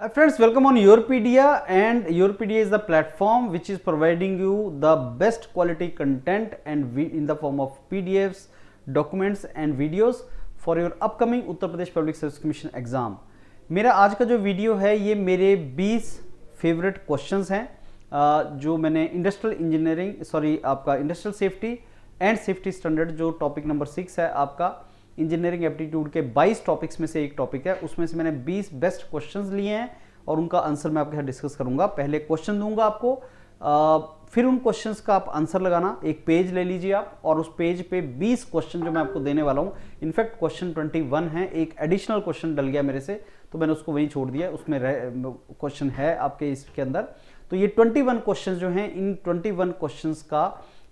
Hi friends, welcome on Yourpedia, and Yourpedia is the platform which is providing you the best quality content and in the form of PDFs, documents and videos for your upcoming Uttar Pradesh public service commission exam. मेरा आज का जो video है ये मेरे 20 favourite questions हैं जो मैंने industrial safety and safety standard जो टॉपिक नंबर 6 है आपका इंजीनियरिंग एप्टीट्यूड के 22 टॉपिक्स में से एक टॉपिक है, उसमें से मैंने 20 बेस्ट क्वेश्चंस लिए हैं और उनका आंसर मैं आपके साथ डिस्कस करूंगा। पहले क्वेश्चन दूंगा आपको, फिर उन क्वेश्चंस का आप आंसर लगाना। एक पेज ले लीजिए आप और उस पेज पे 20 क्वेश्चन जो मैं आपको देने वाला हूं, इनफैक्ट क्वेश्चन 21 है, एक एडिशनल क्वेश्चन डल गया मेरे से तो मैंने उसको वहीं छोड़ दिया, उसमें क्वेश्चन है आपके इसके अंदर। तो ये 21 क्वेश्चन जो हैं, इन 21 क्वेश्चन का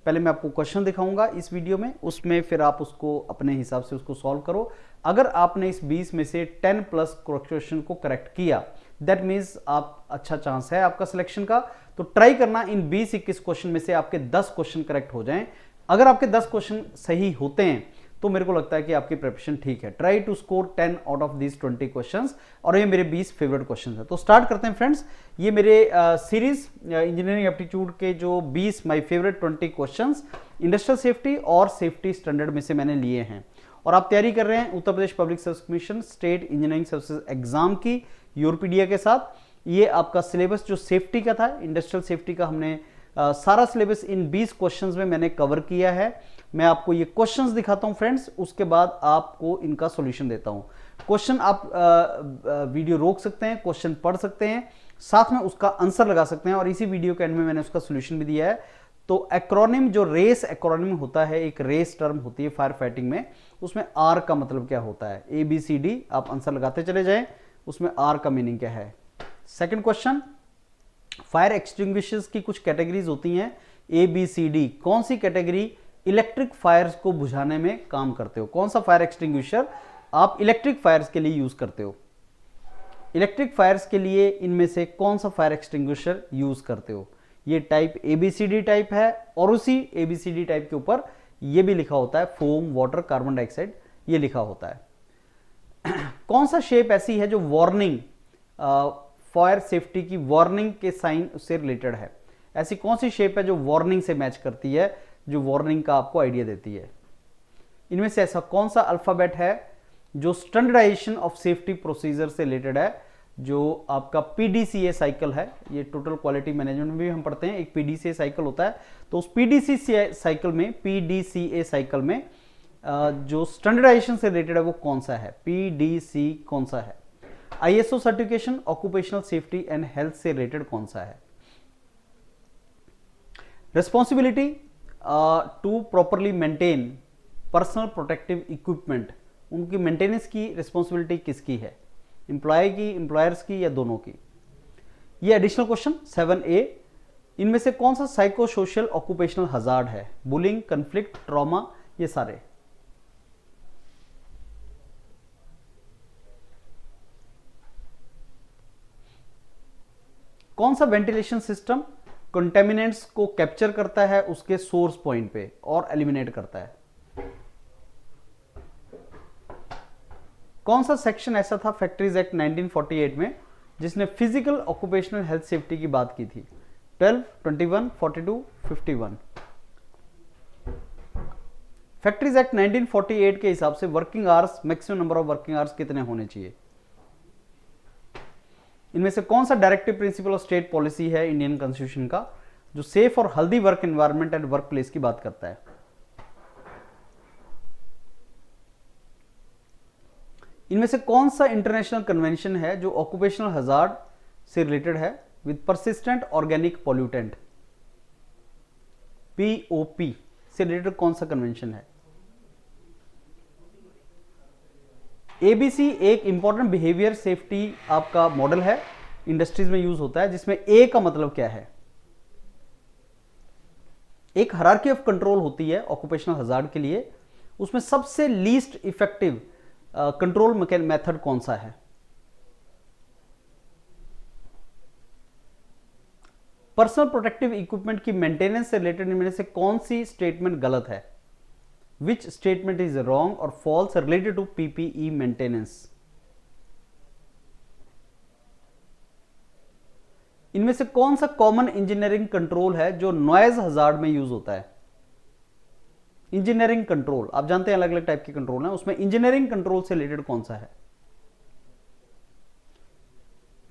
पहले मैं आपको क्वेश्चन दिखाऊंगा इस वीडियो में, उसमें फिर आप उसको अपने हिसाब से उसको सॉल्व करो। अगर आपने इस 20 में से 10 प्लस क्वेश्चन को करेक्ट किया, दैट मीन्स आप अच्छा चांस है आपका सिलेक्शन का। तो ट्राई करना इन 20-21 क्वेश्चन में से आपके 10 क्वेश्चन करेक्ट हो जाएं। अगर आपके 10 क्वेश्चन सही होते हैं तो मेरे को लगता है कि आपकी प्रिपरेशन ठीक है। Try to score 10 out of these 20 questions, और ये मेरे 20 फेवरेट क्वेश्चन है। तो स्टार्ट करते हैं फ्रेंड्स। ये मेरे सीरीज इंजीनियरिंग एप्टीट्यूड के जो 20 my favourite 20 questions industrial safety और सेफ्टी स्टैंडर्ड में से मैंने लिए हैं, और आप तैयारी कर रहे हैं Uttar Pradesh public service commission state engineering services exam की योरपीडिया के साथ। ये आपका सिलेबस जो सेफ्टी का था, इंडस्ट्रियल सेफ्टी का, हमने सारा सिलेबस इन 20 क्वेश्चंस में मैंने कवर किया है। मैं आपको ये क्वेश्चंस दिखाता हूं फ्रेंड्स, उसके बाद आपको इनका सॉल्यूशन देता हूं। क्वेश्चन आप वीडियो रोक सकते हैं, क्वेश्चन पढ़ सकते हैं, साथ में उसका आंसर लगा सकते हैं, और इसी वीडियो के एंड में मैंने उसका सॉल्यूशन भी दिया है। तो एक्रोनिम, जो रेस एक्रोनिम होता है, एक रेस टर्म होती है फायर फाइटिंग में, उसमें आर का मतलब क्या होता है, ABCD आप आंसर लगाते चले जाएं, उसमें आर का मीनिंग क्या है। सेकेंड क्वेश्चन, फायर एक्सटिंग्विशर्स की कुछ कैटेगरीज होती हैं ABCD, कौन सी कैटेगरी इलेक्ट्रिक फायर्स को बुझाने में काम करते हो, कौन सा फायर एक्सटिंग्विशर आप इलेक्ट्रिक फायर्स के लिए यूज करते हो, इलेक्ट्रिक फायर्स के लिए इनमें से कौन सा फायर एक्सटिंग्विशर यूज करते हो। ये टाइप ABCD टाइप है, और उसी ABCD टाइप के ऊपर ये भी लिखा होता है फोम, वाटर, कार्बन डाइऑक्साइड, ये लिखा होता है। कौन सा शेप ऐसी है जो वार्निंग, फायर सेफ्टी की वार्निंग के साइन से रिलेटेड है, ऐसी कौन सी शेप है जो वार्निंग से मैच करती है, जो वार्निंग का आपको आइडिया देती है। इनमें से ऐसा कौन सा अल्फाबेट है जो स्टैंडर्डाइजेशन ऑफ सेफ्टी प्रोसीजर से रिलेटेड है, जो आपका PDCA साइकिल है। ये टोटल क्वालिटी मैनेजमेंट में भी हम पढ़ते हैं, एक PDCA साइकिल होता है। तो उस PDCA साइकिल में जो स्टैंडर्डाइजेशन से रिलेटेड है वो कौन सा है, PDC कौन सा है। ISO certification occupational safety and health से रिलेटेड कौन सा है। Responsibility to properly maintain personal protective equipment, उनकी मेंटेनेंस की रिस्पॉन्सिबिलिटी किसकी है, एम्प्लॉय की, एम्प्लॉयर्स की, या दोनों की। ये एडिशनल क्वेश्चन 7A, इनमें से कौन सा साइको सोशल ऑक्यूपेशनल हजार्ड है, बुलिंग, कंफ्लिक्ट, ट्रॉमा, ये सारे। कौन सा वेंटिलेशन सिस्टम कंटेमिनेंट्स को कैप्चर करता है उसके सोर्स पॉइंट पे और एलिमिनेट करता है। कौन सा सेक्शन ऐसा था फैक्ट्रीज एक्ट 1948 में जिसने फिजिकल ऑक्यूपेशनल हेल्थ सेफ्टी की बात की थी। 12, 21, 42, 51। फैक्ट्रीज एक्ट 1948 के हिसाब से working hours, maximum number of working hours कितने होने चाहिए। इनमें से कौन सा directive principle of state policy है इंडियन कॉन्स्टिट्यूशन का, जो सेफ और healthy work environment and work place की बात करता है। इनमें से कौन सा इंटरनेशनल कन्वेंशन है जो ऑक्यूपेशनल हजार्ड से रिलेटेड है with persistent organic pollutant, POP से रिलेटेड कौन सा कन्वेंशन है। ABC एक इंपॉर्टेंट बिहेवियर सेफ्टी आपका मॉडल है, इंडस्ट्रीज में यूज होता है, जिसमें A का मतलब क्या है। एक हायरार्की ऑफ कंट्रोल होती है ऑक्यूपेशनल हजार्ड के लिए, उसमें सबसे लीस्ट इफेक्टिव कंट्रोल मेथड कौन सा है। पर्सनल प्रोटेक्टिव इक्विपमेंट की मेंटेनेंस से रिलेटेड इनमें से कौन सी स्टेटमेंट गलत है, विच स्टेटमेंट इज रॉन्ग और false related to PPE maintenance. इनमें से कौन सा कॉमन इंजीनियरिंग कंट्रोल है जो नॉइज हजार्ड में यूज होता है? इंजीनियरिंग कंट्रोल, आप जानते हैं अलग अलग टाइप के कंट्रोल हैं, उसमें इंजीनियरिंग कंट्रोल से रिलेटेड कौन सा है?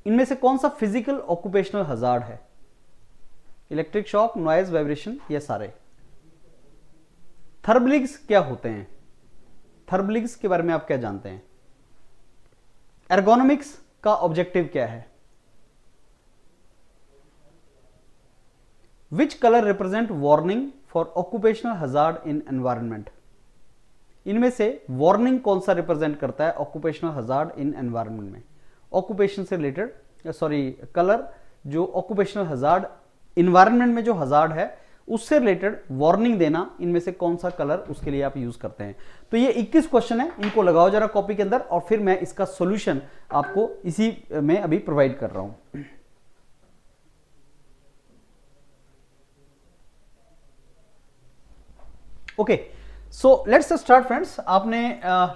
इनमें से कौन सा फिजिकल ऑक्यूपेशनल हजार्ड है? इलेक्ट्रिक शॉक, नॉइज, वाइब्रेशन, ये सारे। थर्मलिग्स क्या होते हैं? थर्मलिग्स के बारे में आप क्या जानते हैं? एर्गोनॉमिक्स का ऑब्जेक्टिव क्या है? Which colour represent warning for occupational hazard in environment? इनमें से वार्निंग कौन सा रिप्रेजेंट करता है ऑक्यूपेशनल हजार्ड इन एनवायरनमेंट में? ऑक्यूपेशन से रिलेटेड, सॉरी, कलर जो ऑक्यूपेशनल हजार्ड इन्वायरमेंट में जो हजार्ड है उससे रिलेटेड वार्निंग देना, इनमें से कौन सा कलर उसके लिए आप यूज करते हैं? तो ये 21 क्वेश्चन है, इनको लगाओ जरा कॉपी के अंदर और फिर मैं इसका सॉल्यूशन आपको इसी में अभी प्रोवाइड कर रहा हूं। Okay, so let's start friends. आपने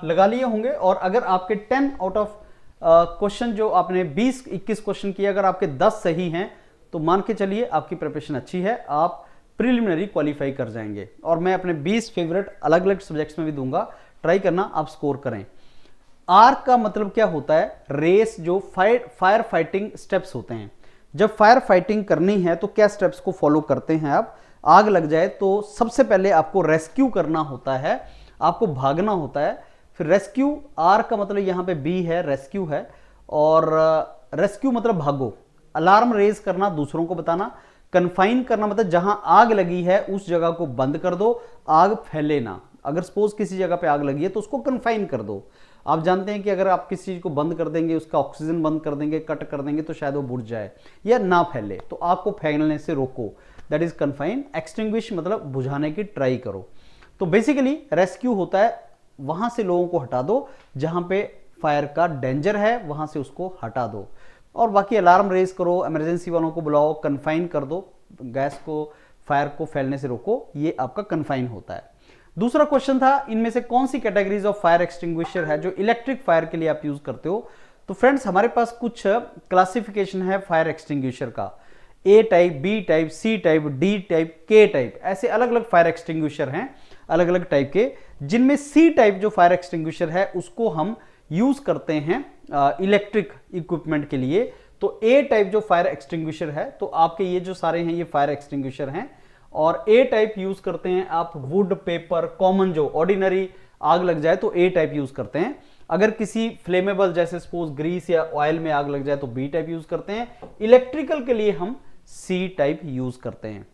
लगा लिए होंगे और अगर आपके 10 आउट ऑफ क्वेश्चन जो आपने 20-21 क्वेश्चन किए, अगर आपके 10 सही हैं तो मान के चलिए आपकी प्रिपरेशन अच्छी है, आप प्रीलिमिनरी क्वालिफाई कर जाएंगे। और मैं अपने 20 फेवरेट अलग अलग सब्जेक्ट्स में भी दूंगा, ट्राई करना, आप स्कोर करें। आर का मतलब क्या होता है? रेस, जो फायर फाइटिंग स्टेप्स होते हैं। जब फायर फाइटिंग करनी है तो क्या स्टेप्स को फॉलो करते हैं आप? आग लग जाए तो सबसे पहले आपको रेस्क्यू करना होता है, आपको भागना होता है। फिर रेस्क्यू, आर का मतलब यहां पे बी है, रेस्क्यू है, और रेस्क्यू मतलब भागो। अलार्म रेज करना, दूसरों को बताना। कन्फाइन करना मतलब जहां आग लगी है उस जगह को बंद कर दो, आग फैले ना। अगर सपोज किसी जगह पे आग लगी है तो उसको कन्फाइन कर दो। आप जानते हैं कि अगर आप किसी चीज को बंद कर देंगे, उसका ऑक्सीजन बंद कर देंगे, कट कर देंगे, तो शायद वो बुझ जाए या ना फैले, तो आग को फैलने से रोको, दैट इज कन्फाइन। एक्सटिंग्विश मतलब बुझाने की ट्राई करो। तो बेसिकली रेस्क्यू होता है वहां से लोगों को हटा दो जहां पे फायर का डेंजर है, वहां से उसको हटा दो। और बाकी अलार्म रेज करो, इमरजेंसी वालों को बुलाओ, कन्फाइन कर दो, गैस को, फायर को फैलने से रोको, ये आपका कन्फाइन होता है। दूसरा क्वेश्चन था, इनमें से कौन सी कैटेगरीज ऑफ फायर एक्सटिंग्विशर है जो इलेक्ट्रिक फायर के लिए आप यूज करते हो? तो फ्रेंड्स हमारे पास कुछ क्लासिफिकेशन है फायर एक्सटिंग्विशर का। A type, B type, C type, D type, K type, ऐसे अलग अलग फायर एक्सटिंग्विशर हैं अलग अलग टाइप के, जिनमें सी टाइप जो फायर एक्सटिंग्विशर है उसको हम यूज करते हैं इलेक्ट्रिक इक्विपमेंट के लिए। तो ए टाइप जो फायर एक्सटिंग्विशर है, तो आपके ये जो सारे हैं ये फायर एक्सटिंग्विशर हैं, और ए टाइप यूज करते हैं आप वुड, पेपर, कॉमन, जो ऑर्डिनरी आग लग जाए तो ए टाइप यूज करते हैं। अगर किसी फ्लेमेबल जैसे सपोज ग्रीस या ऑयल में आग लग जाए तो बी टाइप यूज करते हैं। इलेक्ट्रिकल के लिए हम सी टाइप यूज करते हैं।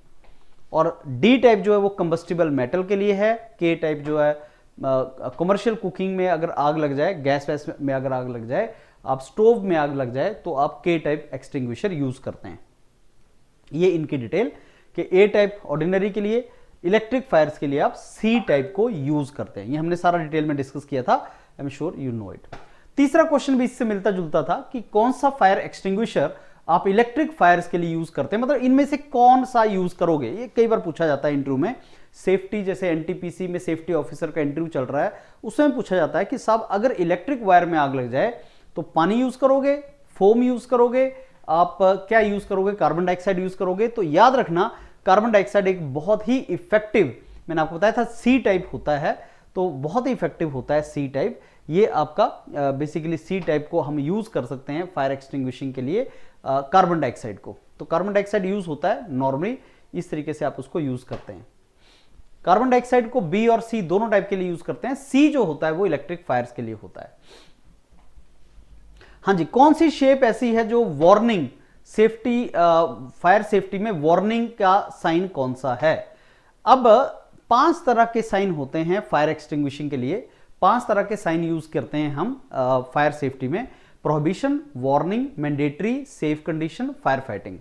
और डी टाइप जो है वो कंबस्टिबल मेटल के लिए है। के टाइप जो है कमर्शियल कुकिंग में अगर आग लग जाए, गैस वैस में अगर आग लग जाए, आप स्टोव में आग लग जाए तो आप के टाइप एक्सटिंग्विशर यूज करते हैं। ये इनकी डिटेल कि ए टाइप ऑर्डिनरी के लिए, इलेक्ट्रिक फायर्स के लिए आप सी टाइप को यूज करते हैं। ये हमने सारा डिटेल में डिस्कस किया था, I am sure you know it. तीसरा क्वेश्चन भी इससे मिलता जुलता था कि कौन सा फायर एक्सटिंग्विशर आप इलेक्ट्रिक फायर्स के लिए यूज करते हैं, मतलब इनमें से कौन सा यूज करोगे। ये कई बार पूछा जाता है इंटरव्यू में। सेफ्टी, जैसे एनटीपीसी में सेफ्टी ऑफिसर का इंटरव्यू चल रहा है, उसमें पूछा जाता है कि साहब अगर इलेक्ट्रिक वायर में आग लग जाए तो पानी यूज करोगे, फोम यूज करोगे, आप क्या यूज करोगे, कार्बन डाइऑक्साइड यूज करोगे। तो याद रखना कार्बन डाइऑक्साइड एक बहुत ही इफेक्टिव, मैंने आपको बताया था सी टाइप होता है, तो बहुत ही इफेक्टिव होता है सी टाइप। ये आपका बेसिकली सी टाइप को हम यूज कर सकते हैं फायर एक्सटिंग्विशिंग के लिए कार्बन डाइऑक्साइड को। तो कार्बन डाइऑक्साइड यूज होता है नॉर्मली, इस तरीके से आप उसको यूज करते हैं। कार्बन डाइऑक्साइड को बी और सी दोनों टाइप के लिए यूज करते हैं। सी जो होता है वो इलेक्ट्रिक फायर्स के लिए होता है। हाँ जी, कौन सी शेप ऐसी है जो वार्निंग सेफ्टी, फायर सेफ्टी में वार्निंग का साइन कौन सा है? अब 5 तरह के साइन होते हैं फायर एक्सटिंग्विशिंग के लिए। 5 तरह के साइन यूज करते हैं हम फायर सेफ्टी में। Prohibition, warning, mandatory, safe condition, fire fighting.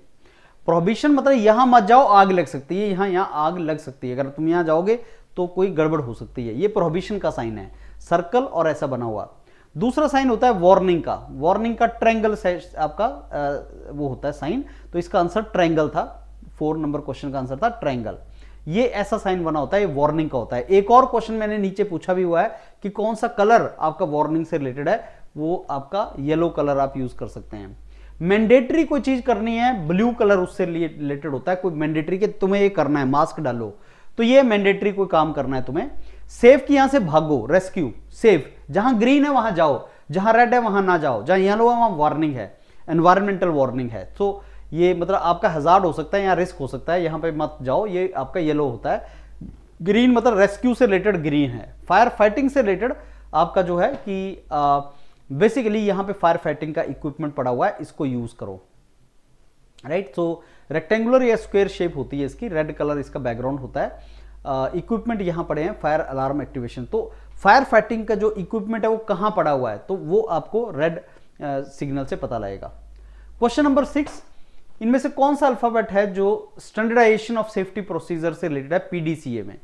Prohibition मतलब यहां मत जाओ, आग लग सकती है, यहां आग लग सकती है, अगर तुम यहां जाओगे तो कोई गड़बड़ हो सकती है, ये प्रोहिबिशन का साइन है, सर्कल और ऐसा बना हुआ। दूसरा साइन होता है वार्निंग का। वार्निंग का ट्रायंगल आपका वो होता है साइन, तो इसका आंसर ट्रायंगल था। 4 नंबर क्वेश्चन का आंसर था ट्रायंगल। ये ऐसा साइन बना होता है, ये वार्निंग का होता है। एक और क्वेश्चन मैंने नीचे पूछा भी हुआ है कि कौन सा कलर आपका वार्निंग से रिलेटेड है, वो आपका येलो कलर आप यूज कर सकते हैं। मैंडेटरी कोई चीज करनी है, ब्लू कलर उससे रिलेटेड होता है, कोई मैंडेटरी के तुम्हें ये करना है, मास्क डालो, तो ये मैंडेटरी कोई काम करना है तुम्हें। सेफ की यहां से भागो, रेस्क्यू, सेफ, जहां ग्रीन है वहां जाओ, जहां रेड है वहां ना जाओ, जहां येलो है वहां वार्निंग है, एनवायरमेंटल वार्निंग है। तो ये मतलब आपका हजार्ड हो सकता है, यहाँ रिस्क हो सकता है, यहां पे मत जाओ, ये आपका येलो होता है। ग्रीन मतलब रेस्क्यू से रिलेटेड ग्रीन है। फायर फाइटिंग से रिलेटेड आपका जो है कि बेसिकली यहां पे फायर फाइटिंग का इक्विपमेंट पड़ा हुआ है, इसको यूज करो, राइट। तो रेक्टेंगुलर या स्क्वायर शेप होती है इसकी, रेड कलर इसका बैकग्राउंड होता है। इक्विपमेंट यहां पड़े हैं, फायर अलार्म एक्टिवेशन। तो फायर फाइटिंग का जो इक्विपमेंट है वो कहां पड़ा हुआ है, तो वो आपको रेड सिग्नल से पता लगेगा। क्वेश्चन नंबर 6, इनमें से कौन सा अल्फाबेट है जो स्टैंडर्डाइजेशन ऑफ सेफ्टी प्रोसीजर से रिलेटेड है पीडीसीए में।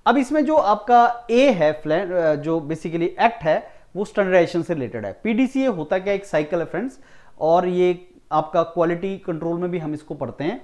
अब इसमें जो आपका ए है, जो बेसिकली एक्ट है, वो स्टैंडर्डाइजेशन से रिलेटेड है। पीडीसीए होता क्या, एक साइकिल है फ्रेंड्स, और ये आपका क्वालिटी कंट्रोल में भी हम इसको पढ़ते हैं।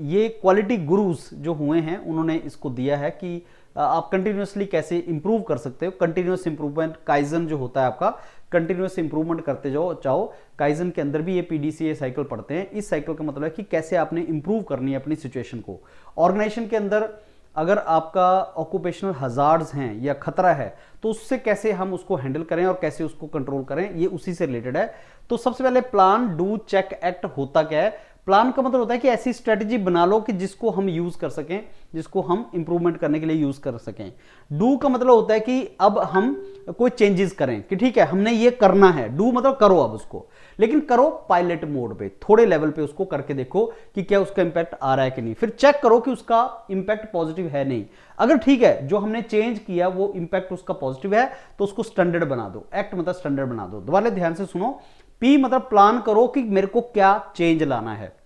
ये क्वालिटी गुरुज जो हुए हैं उन्होंने इसको दिया है कि आप कंटिन्यूसली कैसे इंप्रूव कर सकते हो। कंटिन्यूस इंप्रूवमेंट, काइजन जो होता है आपका, कंटिन्यूस इंप्रूवमेंट करते जाओ चाहो। काइजन के अंदर भी ये पीडीसीए साइकिल पढ़ते हैं। इस साइकिल का मतलब है कि कैसे आपने इंप्रूव करनी है अपनी सिचुएशन को। ऑर्गेनाइजेशन के अंदर अगर आपका ऑक्यूपेशनल हजार्ड्स हैं या खतरा है, तो उससे कैसे हम उसको हैंडल करें और कैसे उसको कंट्रोल करें, ये उसी से रिलेटेड है। तो सबसे पहले प्लान, डू, चेक, एक्ट होता क्या है। प्लान का मतलब होता है कि ऐसी स्ट्रेटेजी बना लो कि जिसको हम यूज कर सकें, जिसको हम इंप्रूवमेंट करने के लिए यूज कर सकें। डू का मतलब होता है कि अब हम कोई चेंजेस करें, कि ठीक है हमने ये करना है। डू मतलब करो अब उसको, लेकिन करो पायलट मोड पे, थोड़े लेवल पे उसको करके देखो कि क्या उसका इंपैक्ट आ रहा है कि नहीं। फिर चेक करो कि उसका इंपैक्ट पॉजिटिव है नहीं। अगर ठीक है जो हमने चेंज किया वो इंपैक्ट उसका पॉजिटिव है, तो उसको स्टैंडर्ड बना दो। एक्ट मतलब स्टैंडर्ड बना दो। दोबारा ध्यान से सुनो, पी मतलब प्लान करो कि मेरे को क्या चेंज लाना है।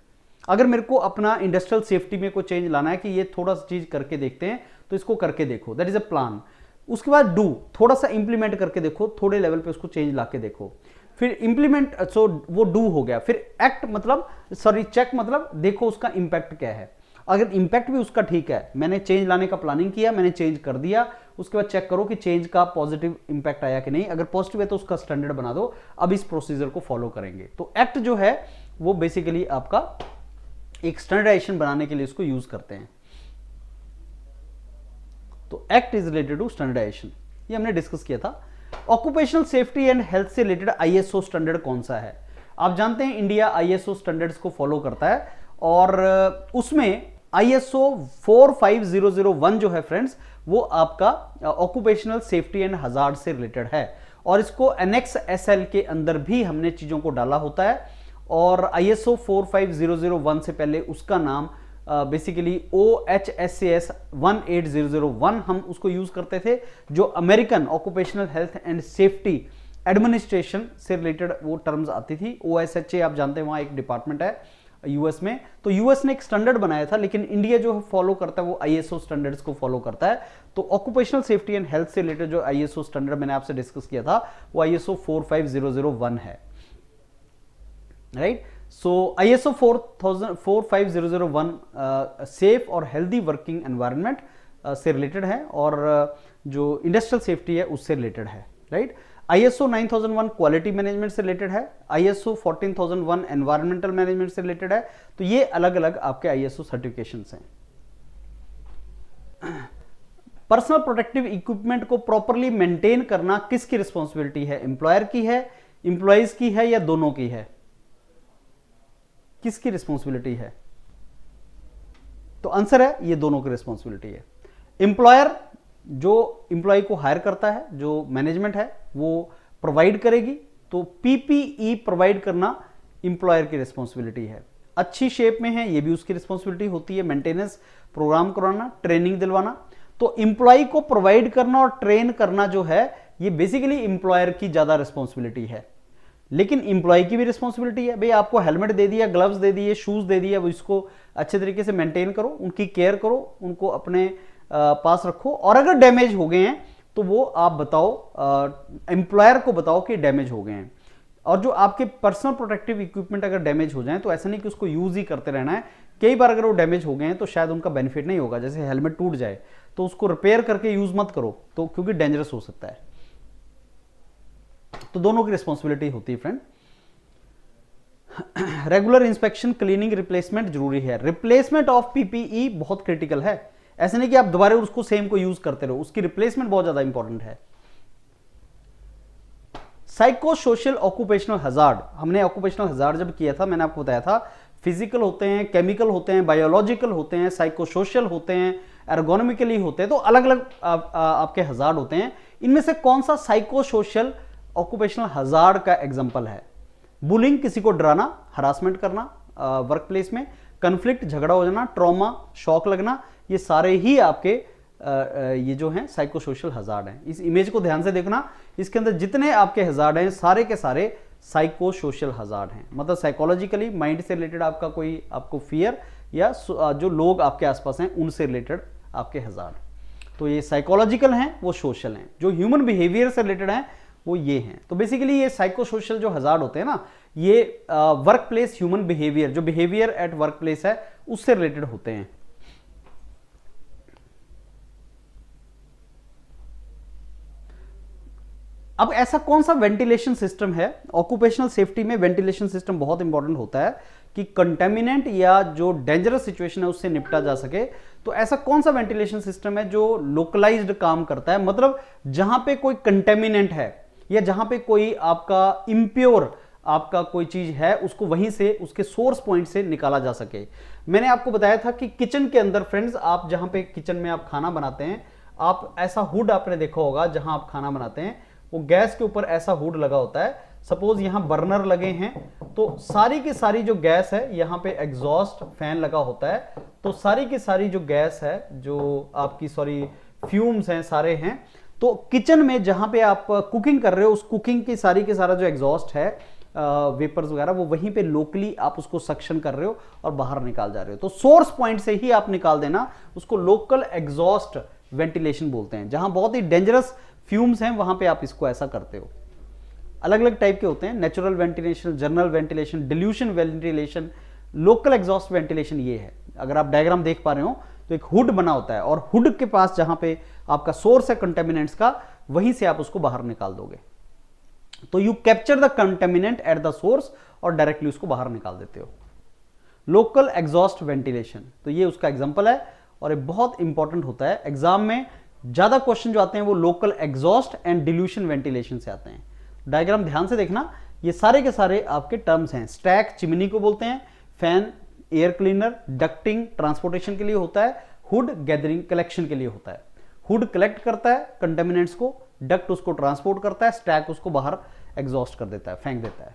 अगर मेरे को अपना इंडस्ट्रियल सेफ्टी में कोई चेंज लाना है कि ये थोड़ा सा चीज करके देखते हैं, तो इसको करके देखो, दैट इज अ प्लान। उसके बाद डू, थोड़ा सा इंप्लीमेंट करके देखो, थोड़े लेवल पे उसको चेंज लाके देखो। फिर इंप्लीमेंट, सो वो डू हो गया। फिर एक्ट मतलब चेक मतलब देखो उसका इंपैक्ट क्या है। अगर इंपैक्ट भी उसका ठीक है, मैंने चेंज लाने का प्लानिंग किया, मैंने चेंज कर दिया, उसके बाद चेक करो कि चेंज का पॉजिटिव इंपैक्ट आया कि नहीं। अगर पॉजिटिव है तो उसका स्टैंडर्ड बना दो, अब इस प्रोसीजर को फॉलो करेंगे। तो एक्ट जो है वो बेसिकली आपका एक स्टैंडर्डाइजेशन बनाने के लिए इसको यूज करते हैं। तो act is related to standardization, ये हमने डिस्कस किया था। ऑक्यूपेशनल सेफ्टी एंड हेल्थ से रिलेटेड आईएसओ स्टैंडर्ड कौन सा है। आप जानते हैं इंडिया आईएसओ स्टैंडर्ड्स को फॉलो करता है, और उसमें आईएसओ 45001 जो है फ्रेंड्स, वो आपका ऑक्यूपेशनल सेफ्टी एंड हजार्ड से रिलेटेड है। और इसको एनेक्स एसएल के अंदर भी हमने चीजों को डाला होता है। और आईएसओ 45001 से पहले उसका नाम बेसिकली OHSAS 18001 हम उसको यूज करते थे, जो American occupational health and safety administration से रिलेटेड वो टर्म्स आती थी। OSHA आप जानते हैं वहां एक डिपार्टमेंट है यूएस में, तो यूएस ने एक स्टैंडर्ड बनाया था, लेकिन इंडिया जो फॉलो करता है वो आईएसओ स्टैंडर्ड्स को फॉलो करता है। तो ऑक्यूपेशनल सेफ्टी एंड हेल्थ से रिलेटेड जो आईएसओ स्टैंडर्ड मैंने आपसे डिस्कस किया था वो आईएसओ 45001 है, राइट। सो आईएसओ 45001 सेफ और हेल्दी वर्किंग एनवायरनमेंट से रिलेटेड है, और जो इंडस्ट्रियल सेफ्टी है उससे रिलेटेड है, राइट। आईएसओ 9001 क्वालिटी मैनेजमेंट से रिलेटेड है। आईएसओ 14001 एनवायरमेंटल मैनेजमेंट से रिलेटेड है। तो ये अलग अलग आपके आईएसओ सर्टिफिकेशंस हैं। पर्सनल प्रोटेक्टिव इक्विपमेंट को प्रॉपरली मेंटेन करना किसकी रिस्पॉन्सिबिलिटी है, एम्प्लॉयर की है, एम्प्लॉइज की है, या दोनों की है। किसकी रिस्पॉन्सिबिलिटी है, तो आंसर है ये दोनों की रिस्पॉन्सिबिलिटी है। एम्प्लॉयर जो एम्प्लॉय को हायर करता है, जो मैनेजमेंट है वो प्रोवाइड करेगी, तो पीपीई प्रोवाइड करना एम्प्लॉयर की रिस्पॉन्सिबिलिटी है। अच्छी शेप में है ये भी उसकी रिस्पॉन्सिबिलिटी होती है। मेंटेनेंस प्रोग्राम कराना, ट्रेनिंग दिलवाना, तो एम्प्लॉय को प्रोवाइड करना और ट्रेन करना जो है ये बेसिकली एम्प्लॉयर की ज्यादा रिस्पॉन्सिबिलिटी है। लेकिन एम्प्लॉय की भी रिस्पॉन्सिबिलिटी है, भाई आपको हेलमेट दे दिया, ग्लव्स दे दिए, शूज दे दिया, वो इसको अच्छे तरीके से मेंटेन करो, उनकी केयर करो, उनको अपने पास रखो, और अगर डैमेज हो गए हैं तो वो आप बताओ, एम्प्लॉयर को बताओ कि डैमेज हो गए हैं। और जो आपके पर्सनल प्रोटेक्टिव इक्विपमेंट अगर डैमेज हो जाए तो ऐसा नहीं कि उसको यूज ही करते रहना है। कई बार अगर वो डैमेज हो गए हैं तो शायद उनका बेनिफिट नहीं होगा। जैसे हेलमेट टूट जाए तो उसको रिपेयर करके यूज मत करो, तो क्योंकि डेंजरस हो सकता है। तो दोनों की रिस्पॉन्सिबिलिटी होती है friend. Regular inspection, cleaning, replacement जरूरी है। रिप्लेसमेंट ऑफ पीपीई बहुत क्रिटिकल है, ऐसे नहीं कि आप दोबारा उसको सेम को यूज करते रहो, उसकी रिप्लेसमेंट बहुत ज्यादा इंपॉर्टेंट है। साइको सोशल ऑक्यूपेशनल हजार्ड, हमने ऑक्यूपेशनल हजार्ड जब किया था मैंने आपको बताया था फिजिकल होते हैं, केमिकल होते हैं, बायोलॉजिकल होते हैं, साइको सोशल होते हैं, एर्गोनॉमिकली होते हैं, तो अलग अलग आपके हजार्ड होते हैं। इनमें से कौन सा साइको सोशल ऑक्यूपेशनल हजार्ड का एग्जाम्पल है? बुलिंग, किसी को डराना, हरासमेंट करना वर्क प्लेस में, कन्फ्लिक्ट, झगड़ा हो जाना, ट्रॉमा, शॉक लगना, ये सारे ही आपके ये जो हैं साइको सोशल हजार्ड हैं। इस इमेज को ध्यान से देखना, इसके अंदर जितने आपके हजार्ड हैं सारे के सारे साइको सोशल हजार्ड हैं, मतलब साइकोलॉजिकली माइंड से रिलेटेड आपका कोई आपको फियर या जो लोग आपके आसपास हैं उनसे रिलेटेड आपके हजार्ड। तो ये साइकोलॉजिकल हैं, वो सोशल हैं। जो ह्यूमन बिहेवियर से रिलेटेड हैं वो ये हैं। तो बेसिकली ये साइको सोशल जो हजार्ड होते हैं ना, ये वर्क प्लेस ह्यूमन बिहेवियर, जो बिहेवियर एट वर्क प्लेस है उससे रिलेटेड होते हैं। अब ऐसा कौन सा वेंटिलेशन सिस्टम है? ऑक्यूपेशनल सेफ्टी में वेंटिलेशन सिस्टम बहुत इंपॉर्टेंट होता है कि कंटेमिनेंट या जो डेंजरस सिचुएशन है उससे निपटा जा सके। तो ऐसा कौन सा वेंटिलेशन सिस्टम है जो लोकलाइज्ड काम करता है, मतलब जहां पे कोई कंटेमिनेंट है या जहां पे कोई आपका इम्प्योर आपका कोई चीज है उसको वहीं से उसके सोर्स पॉइंट से निकाला जा सके। मैंने आपको बताया था कि किचन के अंदर फ्रेंड्स, आप जहां पे किचन में आप खाना बनाते हैं, आप ऐसा हुड आपने देखा होगा जहां आप खाना बनाते हैं, वो गैस के ऊपर ऐसा हुड लगा होता है। सपोज यहां बर्नर लगे हैं तो सारी की सारी जो गैस है, यहां पे एग्जॉस्ट फैन लगा होता है, तो सारी की सारी जो गैस है, जो आपकी फ्यूम्स हैं सारे हैं, तो किचन में जहां पे आप कुकिंग कर रहे हो उस कुकिंग की सारी के सारा जो एग्जॉस्ट है, वेपर्स वगैरह, वो वहीं पे लोकली आप उसको सक्शन कर रहे हो और बाहर निकाल जा रहे हो। तो सोर्स पॉइंट से ही आप निकाल देना, उसको लोकल एग्जॉस्ट वेंटिलेशन बोलते हैं। जहां बहुत ही डेंजरस फ्यूम्स हैं वहां पे आप इसको ऐसा करते हो। अलग अलग टाइप के होते हैं, natural ventilation, general ventilation, dilution ventilation, local exhaust ventilation. ये है, अगर आप डायग्राम देख पा रहे हो तो एक हुड बना होता है और हुड के पास जहां पे आपका सोर्स है कंटेमिनेंट्स का, वहीं से आप उसको बाहर निकाल दोगे। तो you capture the contaminant at the source और डायरेक्टली उसको बाहर निकाल देते हो। लोकल एग्जॉस्ट वेंटिलेशन, तो ये उसका एग्जांपल है और ये बहुत इंपॉर्टेंट होता है। एग्जाम में ज्यादा क्वेश्चन जो आते हैं वो local exhaust and dilution ventilation से आते हैं। डायग्राम ध्यान से देखना, ये सारे के सारे आपके टर्म्स हैं। स्टैक चिमनी को बोलते हैं, fan air cleaner, ducting transportation के लिए होता है, हुड गैदरिंग कलेक्शन के लिए होता है। हुड कलेक्ट करता है कंटेमिनेंट्स को, डक्ट उसको ट्रांसपोर्ट करता है, स्टैक उसको बाहर एग्जॉस्ट कर देता है, फेंक देता है।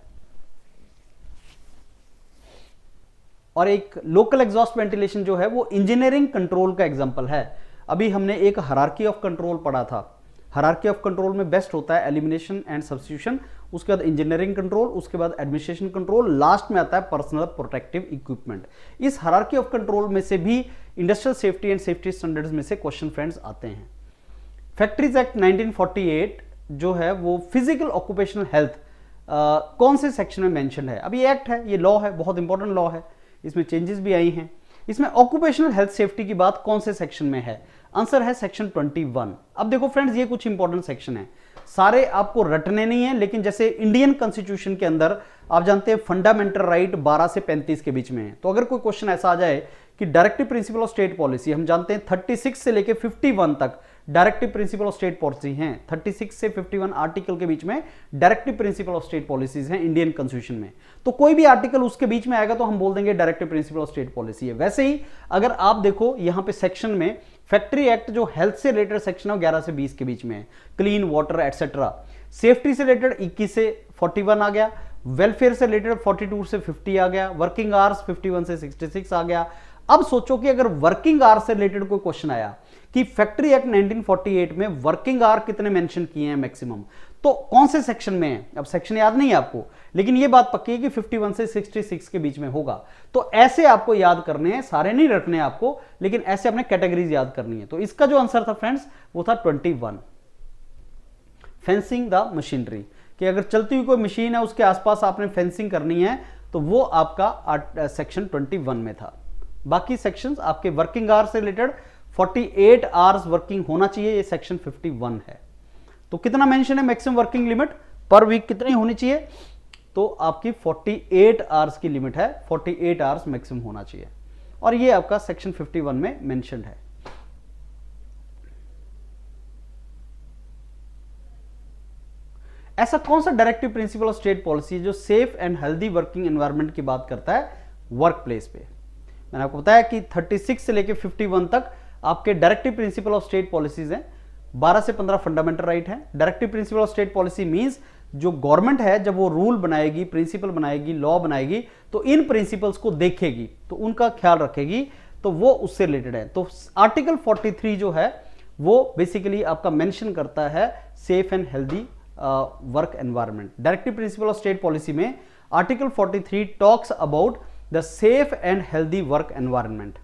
और एक लोकल एग्जॉस्ट वेंटिलेशन जो है वो इंजीनियरिंग कंट्रोल का एग्जांपल है। अभी हमने एक हायरार्की ऑफ कंट्रोल पढ़ा था। हायरार्की ऑफ कंट्रोल में बेस्ट होता है एलिमिनेशन एंड सब्स्टिट्यूशन, उसके बाद इंजीनियरिंग कंट्रोल, उसके बाद एडमिनिस्ट्रेशन कंट्रोल, लास्ट में आता है पर्सनल प्रोटेक्टिव इक्विपमेंट। इस हायरार्की ऑफ कंट्रोल में से भी industrial safety and safety standards में से क्वेश्चन फ्रेंड्स आते हैं। फैक्ट्रीज एक्ट 1948 जो है वो फिजिकल ऑक्यूपेशनल हेल्थ कौन से सेक्शन में मेंशन है? अभी एक्ट है, ये लॉ है, बहुत इंपॉर्टेंट लॉ है, इसमें चेंजेस भी आई हैं। इसमें ऑक्यूपेशनल हेल्थ सेफ्टी की बात कौन से सेक्शन में है? आंसर है सेक्शन 21। अब देखो फ्रेंड्स, ये कुछ इंपॉर्टेंट सेक्शन है, सारे आपको रटने नहीं है, लेकिन जैसे इंडियन कॉन्स्टिट्यूशन के अंदर आप जानते हैं फंडामेंटल राइट 12 से 35 के बीच में है। तो अगर कोई क्वेश्चन ऐसा आ जाए कि directive principle of state policy, हम जानते हैं 36 से लेके 51 तक directive principle of state policy हैं। 36 से 51 आर्टिकल के बीच में directive principle of state policies हैं इंडियन कॉन्स्टिट्यूशन में। तो कोई भी आर्टिकल उसके बीच में आएगा तो हम बोल देंगे directive principle of state policy है। वैसे ही अगर आप देखो यहां पे सेक्शन में फैक्ट्री एक्ट जो हेल्थ से रिलेटेड सेक्शन है 11 से 20 के बीच में है, क्लीन वाटर एटसेट्रा। सेफ्टी से रिलेटेड 21 से 41 आ गया, वेलफेयर से रिलेटेड 42 से 50 आ गया, वर्किंग आवर्स 51 से 66 आ गया। अब सोचो कि अगर वर्किंग आवर्स से रिलेटेड कोई क्वेश्चन आया कि फैक्ट्री एक्ट 1948 में वर्किंग आवर कितने मेंशन किए हैं मैक्सिमम, तो कौन से सेक्शन में है? अब सेक्शन याद नहीं है आपको, लेकिन ये बात पक्की है कि 51 से 66 के बीच में होगा। तो ऐसे आपको याद करने हैं, सारे नहीं रखने हैं आपको, लेकिन ऐसे अपने कैटेगरीज याद करनी है। तो इसका जो आंसर था फ्रेंड्स वो था 21। फेंसिंग द मशीनरी, कि अगर चलती हुई कोई मशीन है उसके आसपास आपने फेंसिंग करनी है, तो वो आपका सेक्शन 21 में था। बाकी सेक्शंस आपके वर्किंग आवर से रिलेटेड 48 आवर्स वर्किंग होना चाहिए, ये सेक्शन 51 है। तो कितना मेंशन है maximum working limit per week कितनी होनी चाहिए? तो आपकी 48 आवर्स की लिमिट है, 48 आवर्स मैक्सिमम होना चाहिए, और ये आपका सेक्शन 51 में मेंशन्ड है। ऐसा कौन सा directive principle of state policy जो safe and healthy working environment की बात करता है वर्क प्लेस पे? मैंने आपको बताया कि 36 से लेकर 51 तक आपके directive principle of state policies हैं, 12 से 15 फंडामेंटल राइट हैं। Directive principle of state policy means जो गवर्नमेंट है जब वो रूल बनाएगी, प्रिंसिपल बनाएगी, लॉ बनाएगी, तो इन प्रिंसिपल्स को देखेगी, तो उनका ख्याल रखेगी, तो वो उससे रिलेटेड है। तो आर्टिकल 43 जो है वो बेसिकली आपका मेंशन करता है safe and healthy work environment. Directive principle of state policy में article 43 talks about the safe and healthy work environment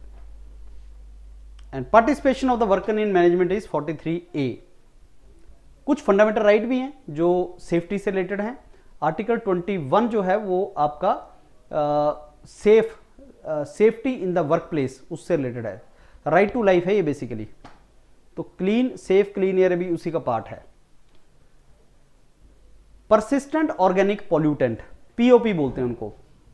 and participation of the worker in management is 43A। कुछ fundamental right भी हैं जो safety से related हैं। Article 21 जो है वो आपका safety in the work place उससे रिलेटेड है। राइट टू लाइफ है ये बेसिकली, तो क्लीन सेफ क्लीन एयर भी उसी का पार्ट है। परसिस्टेंट ऑर्गेनिक पॉल्यूटेंट, पीओपी बोलते हैं उनको।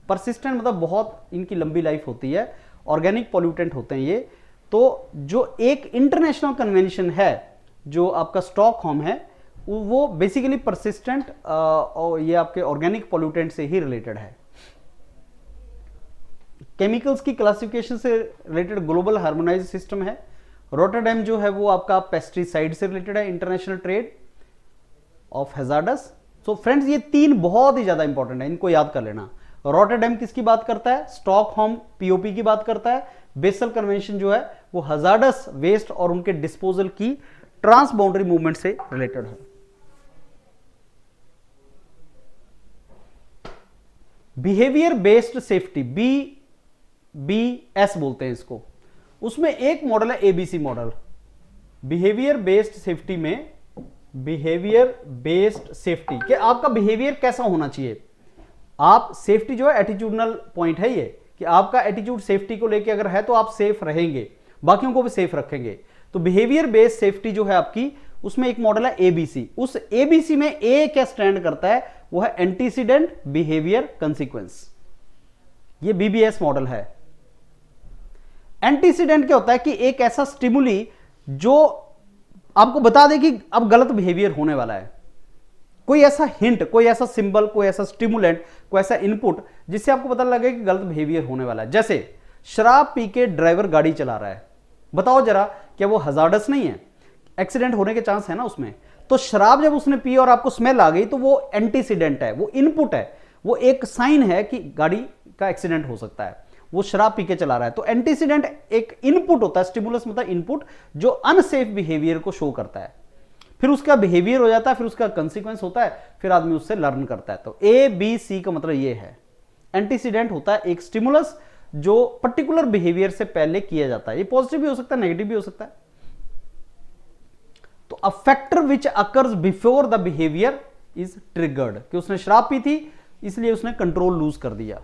परसिस्टेंट मतलब बहुत इनकी लंबी लाइफ होती है, ऑर्गेनिक पॉल्यूटेंट होते हैं ये। तो जो एक इंटरनेशनल कन्वेंशन है जो आपका स्टॉकहोम है, वो बेसिकली परसिस्टेंट और ये आपके ऑर्गेनिक पॉल्यूटेंट से ही रिलेटेड है। केमिकल्स की क्लासिफिकेशन से रिलेटेड ग्लोबल हार्मोनाइज्ड सिस्टम है। रोटरडैम जो है वो आपका पेस्टिसाइड से रिलेटेड है, international trade off hazards. So friends ये तीन बहुत ही ज्यादा इंपॉर्टेंट है, इनको याद कर लेना। रोटरडैम किसकी बात करता है? स्टॉकहोम पीओपी की बात करता है। बेसल कन्वेंशन जो है वो हैजार्डस वेस्ट और उनके डिस्पोजल की ट्रांस बाउंड्री मूवमेंट से रिलेटेड है। बिहेवियर बेस्ड सेफ्टी, BBS बोलते हैं इसको, उसमें एक मॉडल है ABC model. Behaviour based safety में बिहेवियर बेस्ड सेफ्टी कि आपका बिहेवियर कैसा होना चाहिए। आप सेफ्टी जो है एटीट्यूडनल पॉइंट है ये कि आपका एटीट्यूड सेफ्टी को लेके अगर है तो आप सेफ रहेंगे, बाकियों को भी सेफ रखेंगे। तो बिहेवियर बेस्ड सेफ्टी जो है आपकी, उसमें एक मॉडल है एबीसी। उस एबीसी में ए क्या स्टैंड करता है? वो है एंटीसीडेंट बिहेवियर कंसीक्वेंस। ये बीबीएस मॉडल है। एंटीसीडेंट क्या होता है कि एक ऐसा स्टिमुली जो आपको बता दे कि अब गलत बिहेवियर होने वाला है। कोई ऐसा हिंट, कोई ऐसा सिंबल, कोई ऐसा स्टिमुलेंट, कोई ऐसा इनपुट जिससे आपको पता लगे कि गलत बिहेवियर होने वाला है। जैसे शराब पी के ड्राइवर गाड़ी चला रहा है, बताओ जरा क्या वो हजार्डस नहीं है? एक्सीडेंट होने के चांस है ना उसमें। तो शराब जब उसने पी और आपको स्मेल आ गई तो वो एंटीसीडेंट है, वो इनपुट है, वो एक साइन है कि गाड़ी का एक्सीडेंट हो सकता है। वो शराब पी के चला रहा है, तो एंटीसीडेंट एक इनपुट होता है, स्टिमुलस मतलब इनपुट जो अनसेफ बिहेवियर को शो करता है। फिर उसका बिहेवियर हो जाता है, फिर उसका कंसीक्वेंस होता है, फिर आदमी उससे लर्न करता है। तो ए बी सी का मतलब ये है। एंटीसीडेंट होता है एक स्टिमुलस जो पर्टिकुलर बिहेवियर से पहले किया जाता है। ये पॉजिटिव भी हो सकता है, नेगेटिव भी हो सकता है। तो a factor which occurs before the behaviour is triggered, कि उसने शराब पी थी इसलिए उसने कंट्रोल लूज कर दिया।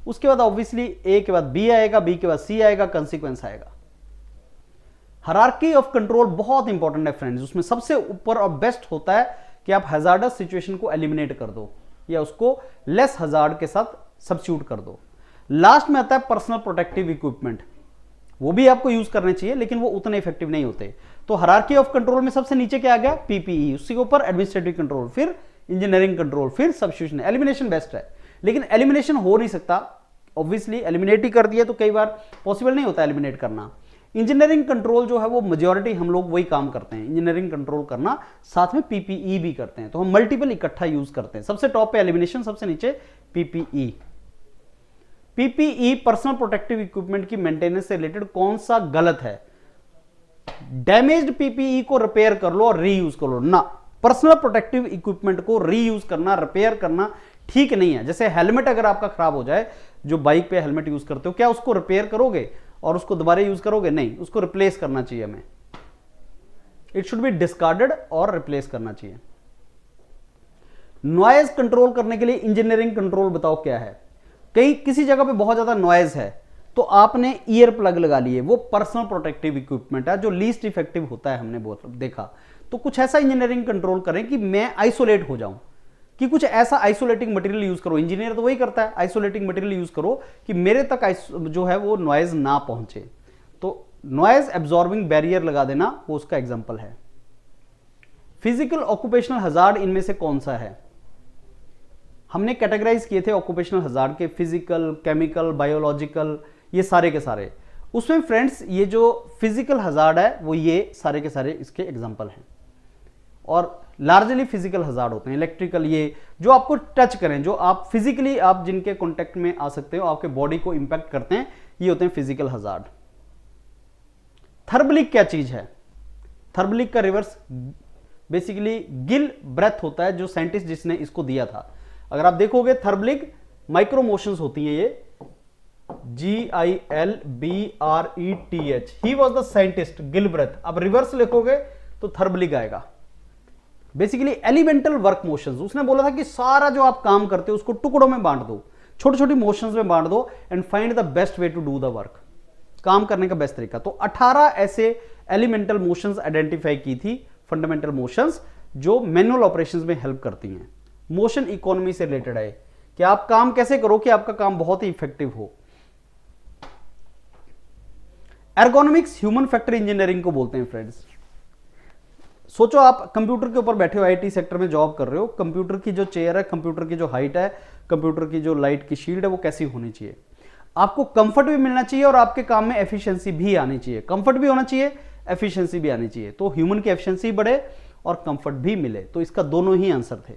उसके बाद ऑब्वियसली ए के बाद बी आएगा, बी के बाद सी आएगा, कंसीक्वेंस आएगा। हायरार्की ऑफ कंट्रोल बहुत इंपॉर्टेंट है फ्रेंड्स। उसमें सबसे ऊपर और बेस्ट होता है कि आप हैजार्डस सिचुएशन को एलिमिनेट कर दो या उसको लेस हैजार्ड के साथ सब्स्टिट्यूट कर दो। लास्ट में आता है पर्सनल प्रोटेक्टिव इक्विपमेंट, वो भी आपको यूज करने चाहिए लेकिन वो उतने इफेक्टिव नहीं होते। तो हायरार्की ऑफ कंट्रोल में सबसे नीचे क्या आ गया? पीपीई, उसके ऊपर एडमिनिस्ट्रेटिव कंट्रोल, फिर इंजीनियरिंग कंट्रोल, फिर सब्स्टिट्यूशन। एलिमिनेशन बेस्ट है, लेकिन एलिमिनेशन हो नहीं सकता, ऑब्वियसली एलिमिनेट ही कर दिया तो कई बार पॉसिबल नहीं होता एलिमिनेट करना। इंजीनियरिंग कंट्रोल जो है वो मेजॉरिटी हम लोग वही काम करते हैं, इंजीनियरिंग कंट्रोल करना, साथ में पीपीई भी करते हैं। तो हम मल्टीपल इकट्ठा यूज करते हैं। सबसे टॉप पे एलिमिनेशन, सबसे नीचे PPE. PPE personal protective equipment की मेंटेनेंस से रिलेटेड कौन सा गलत है? डैमेज्ड पीपीई को रिपेयर कर लो और रीयूज कर लो ना। पर्सनल प्रोटेक्टिव इक्विपमेंट को रीयूज करना, रिपेयर करना ठीक नहीं है। जैसे हेलमेट अगर आपका खराब हो जाए, जो बाइक पे हेलमेट यूज करते हो, क्या उसको रिपेयर करोगे और उसको दोबारा यूज करोगे? नहीं, उसको रिप्लेस करना चाहिए हमें। इट शुड बी डिस्कार्डेड और रिप्लेस करना चाहिए। नॉइज कंट्रोल करने के लिए इंजीनियरिंग कंट्रोल बताओ क्या है? किसी जगह पे बहुत ज्यादा नॉइज है तो आपने ईयर प्लग लगा लिए, वो पर्सनल प्रोटेक्टिव इक्विपमेंट है जो लीस्ट इफेक्टिव होता है, हमने देखा। तो कुछ ऐसा इंजीनियरिंग कंट्रोल करें कि मैं आइसोलेट हो जाऊं, कि कुछ ऐसा आइसोलेटिंग मटेरियल यूज करो, इंजीनियर तो वही करता है, आइसोलेटिंग मटेरियल यूज करो कि मेरे तक जो है वो नॉइज ना पहुंचे। तो नॉइज एब्जॉर्बिंग बैरियर लगा देना, वो उसका एग्जांपल है। फिजिकल ऑक्यूपेशनल हजार्ड इनमें से कौन सा है? हमने कैटेगराइज किए थे ऑक्यूपेशनल हजार्ड के, फिजिकल, केमिकल, बायोलॉजिकल, ये सारे के सारे। उसमें फ्रेंड्स ये जो फिजिकल हजार्ड है वो ये सारे के सारे इसके एग्जांपल हैं, और लार्जली फिजिकल हजार्ड होते हैं। इलेक्ट्रिकल, ये जो आपको टच करें, जो आप फिजिकली आप जिनके कॉन्टेक्ट में आ सकते हो, आपके बॉडी को इंपैक्ट करते हैं, ये होते हैं फिजिकल हजार्ड। थर्बलिक क्या चीज है? थर्बलिक का रिवर्स बेसिकली गिल ब्रेथ होता है, जो साइंटिस्ट जिसने इसको दिया था। अगर आप देखोगे थर्बलिक माइक्रो मोशंस होती हैं, ये GILBRETH, he was the scientist Gilbreth. अब रिवर्स लिखोगे तो थर्बलिक आएगा। बेसिकली एलिमेंटल वर्क मोशंस, उसने बोला था कि सारा जो आप काम करते हो उसको टुकड़ों में बांट दो, छोटी छोटी मोशंस में बांट दो, and find the best way to do the work, काम करने का बेस्ट तरीका। तो 18 ऐसे एलिमेंटल मोशंस आइडेंटिफाई की थी, फंडामेंटल मोशंस, जो मैनुअल ऑपरेशंस में हेल्प करती हैं। मोशन इकोनॉमी से रिलेटेड है कि आप काम कैसे करो कि आपका काम बहुत ही इफेक्टिव हो। एर्गोनॉमिक्स ह्यूमन फैक्टर इंजीनियरिंग को बोलते हैं फ्रेंड्स। सोचो आप कंप्यूटर के ऊपर बैठे हो, आईटी सेक्टर में जॉब कर रहे हो, कंप्यूटर की जो चेयर है, कंप्यूटर की जो हाइट है, कंप्यूटर की जो लाइट की शील्ड है, वो कैसी होनी चाहिए? आपको कंफर्ट भी मिलना चाहिए और आपके काम में एफिशिएंसी भी आनी चाहिए। कंफर्ट भी होना चाहिए, एफिशिएंसी भी आनी चाहिए, तो ह्यूमन की एफिशिएंसी बढ़े और कंफर्ट भी मिले। तो इसका दोनों ही आंसर थे।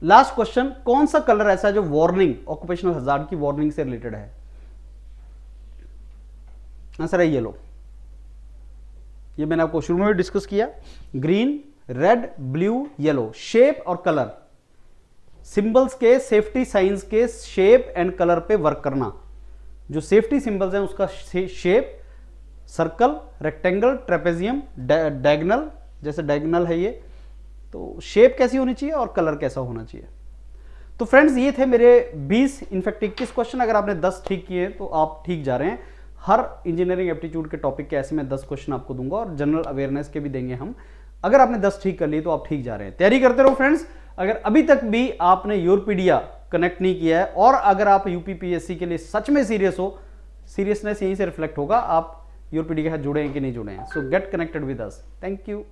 लास्ट क्वेश्चन, कौन सा कलर ऐसा है जो वार्निंग, ऑक्यूपेशनल हजार्ड की वार्निंग से रिलेटेड है? आंसर है येलो। ये मैंने आपको शुरू में भी डिस्कस किया। Green, red, blue, yellow, shape और कलर, सिंबल्स के, सेफ्टी साइंस के शेप एंड कलर पे वर्क करना। जो सेफ्टी सिंबल्स हैं उसका shape, circle, rectangle, trapezium, diagonal, जैसे डायगोनल है ये, तो शेप कैसी होनी चाहिए और कलर कैसा होना चाहिए। तो फ्रेंड्स ये थे मेरे 20 इनफैक्ट 21 क्वेश्चन। अगर आपने 10 ठीक किए तो आप ठीक जा रहे हैं। हर इंजीनियरिंग एप्टीट्यूड के टॉपिक के ऐसे मैं 10 क्वेश्चन आपको दूंगा और जनरल अवेयरनेस के भी देंगे हम। अगर आपने 10 ठीक कर लिए तो आप ठीक जा रहे हैं। तैयारी करते रहो फ्रेंड्स। अगर अभी तक भी आपने योरपीडिया कनेक्ट नहीं किया है और अगर आप यूपीपीएससी के लिए सच में सीरियस हो, सीरियसनेस यहीं से रिफ्लेक्ट होगा आप योरपीडिया के साथ जुड़े हैं कि नहीं जुड़े हैं। सो get connected with us. Thank you.